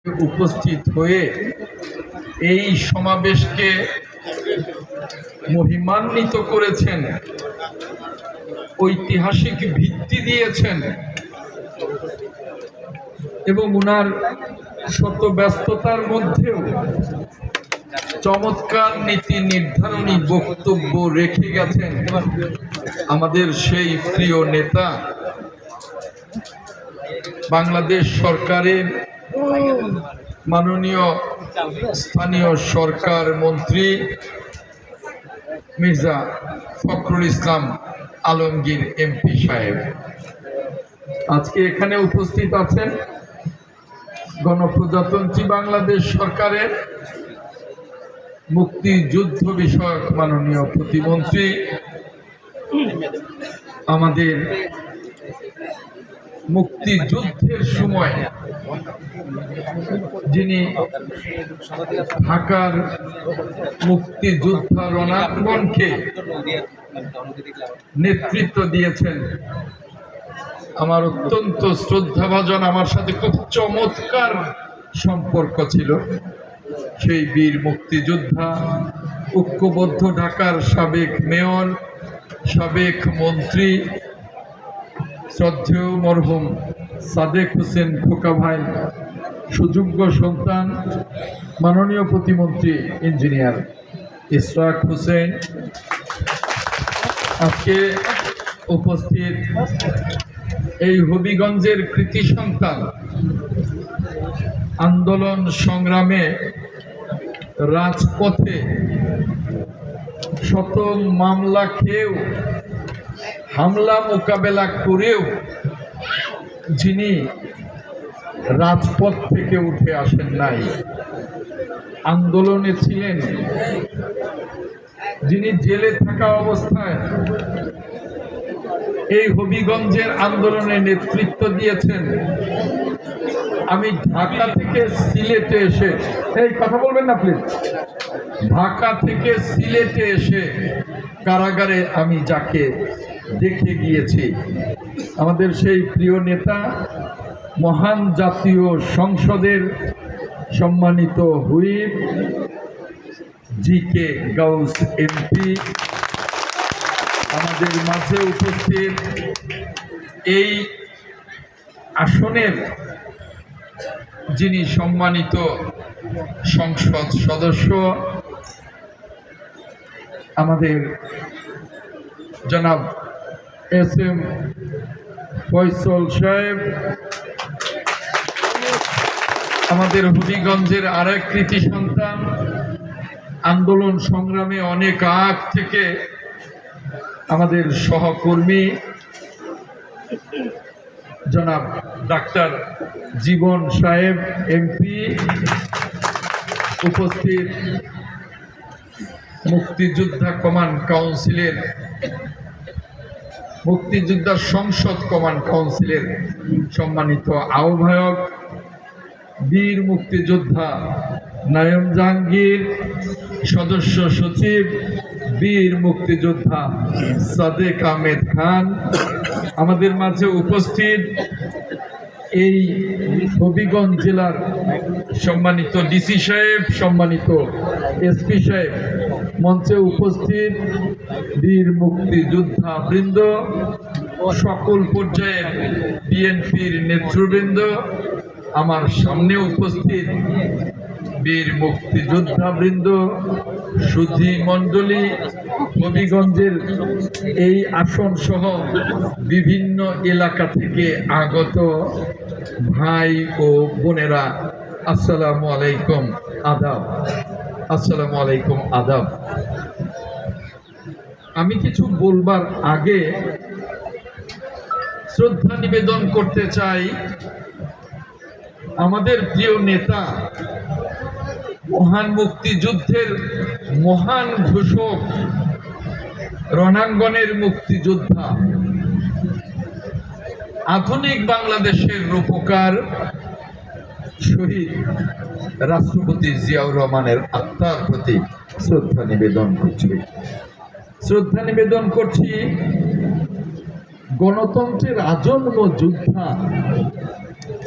উপস্থিত হয়ে এই সমাবেশকে মহিমান্বিত করেছেন, ঐতিহাসিক ভিত্তি দিয়েছেন এবং উনার শত ব্যস্ততার মধ্যেও চমৎকার নীতি নির্ধারণী বক্তব্য রেখে গেছেন আমাদের সেই প্রিয় নেতা, বাংলাদেশ সরকারের মাননীয় স্থানীয় সরকার মন্ত্রী মির্জা ফখরুল ইসলাম আলমগীর এমপি সাহেব। আজকে এখানে উপস্থিত আছেন গণপ্রজাতন্ত্রী বাংলাদেশ সরকারের মুক্তিযুদ্ধ বিষয়ক মাননীয় প্রতিমন্ত্রী, আমাদের মুক্তিযুদ্ধের সময় যিনি ঢাকার মুক্তিযোদ্ধা রণাঙ্গনকে নেতৃত্ব দিয়েছেন, আমার অত্যন্ত শ্রদ্ধাভাজন, আমার সাথে খুব চমৎকার সম্পর্ক ছিল সেই বীর মুক্তিযোদ্ধা, ঐক্যবদ্ধ ঢাকার সাবেক মেয়র, সাবেক মন্ত্রী, শ্রদ্ধেয় মরহুম সাদেক হোসেন খোকা ভাই, সুযোগ্য সন্তান মাননীয় প্রতিমন্ত্রী ইঞ্জিনিয়ার ইশরাক হোসেন, আজকে উপস্থিত এই হবিগঞ্জের কৃতি সন্তান, আন্দোলন সংগ্রামে রাজপথে শত মামলা খেয়েও, হামলা মোকাবেলা করেও যিনি রাজপথ থেকে উঠে আসেন নাই, আন্দোলনে ছিলেন, যিনি জেলে থাকা অবস্থায় এই হবিগঞ্জের আন্দোলনে নেতৃত্ব দিয়েছেন। আমি ঢাকা থেকে সিলেটে এসে, এই কথা বলবেন না প্লিজ, ঢাকা থেকে সিলেটে এসে কারাগারে আমি যাকে দেখে গিয়েছি, আমাদের সেই প্রিয় নেতা, মহান জাতীয় সংসদের সম্মানিত হুইপ জি.কে. গাউস এমপি আমাদের মাঝে উপস্থিত, এই আসনের যিনি সম্মানিত সংসদ সদস্য আমাদের জনাব এস.এম. ফয়সল সাহেব, আমাদের হবিগঞ্জের আরেক কৃতি সন্তান, আন্দোলন সংগ্রামে অনেক আগ থেকে আমাদের সহকর্মী জনাব ডাক্তার জীবন সাহেব এমপি, উপস্থিত মুক্তিযোদ্ধা কমান্ড কাউন্সিলের, মুক্তিযোদ্ধা সংসদ কমান্ড কাউন্সিলের সম্মানিত আহ্বায়ক, বীর মুক্তিযোদ্ধা নায়েম জাহাঙ্গীর, সদস্য সচিব বীর মুক্তিযোদ্ধা সাদেক আহমেদ খান, আমাদের মাঝে উপস্থিত এই হবিগঞ্জ জেলার সম্মানিত ডিসি সাহেব, সম্মানিত এসপি সাহেব, মঞ্চে উপস্থিত বীর মুক্তিযোদ্ধা বৃন্দ, সকল পর্যায়ের বিএনপির নেতৃবৃন্দ, আমার সামনে উপস্থিত বীর মুক্তিযোদ্ধা বৃন্দ, সুধী মণ্ডলী, হবিগঞ্জের এই আসন সহ বিভিন্ন এলাকা থেকে আগত ভাই ও বোনেরা, আসসালামু আলাইকুম, আদাব। আসসালামু আলাইকুম, আদাব। আমি কিছু বলবার আগে শ্রদ্ধা নিবেদন করতে চাই আমাদের প্রিয় নেতা, মহান মুক্তিযুদ্ধের মহান ঘোষক, রণাঙ্গনের মুক্তিযোদ্ধা, আধুনিক বাংলাদেশের রূপকার শহীদ রাষ্ট্রপতি জিয়াউর রহমানের আত্মার প্রতি শ্রদ্ধা নিবেদন করছি। শ্রদ্ধা নিবেদন করছি গণতন্ত্রের আজন্ম যোদ্ধা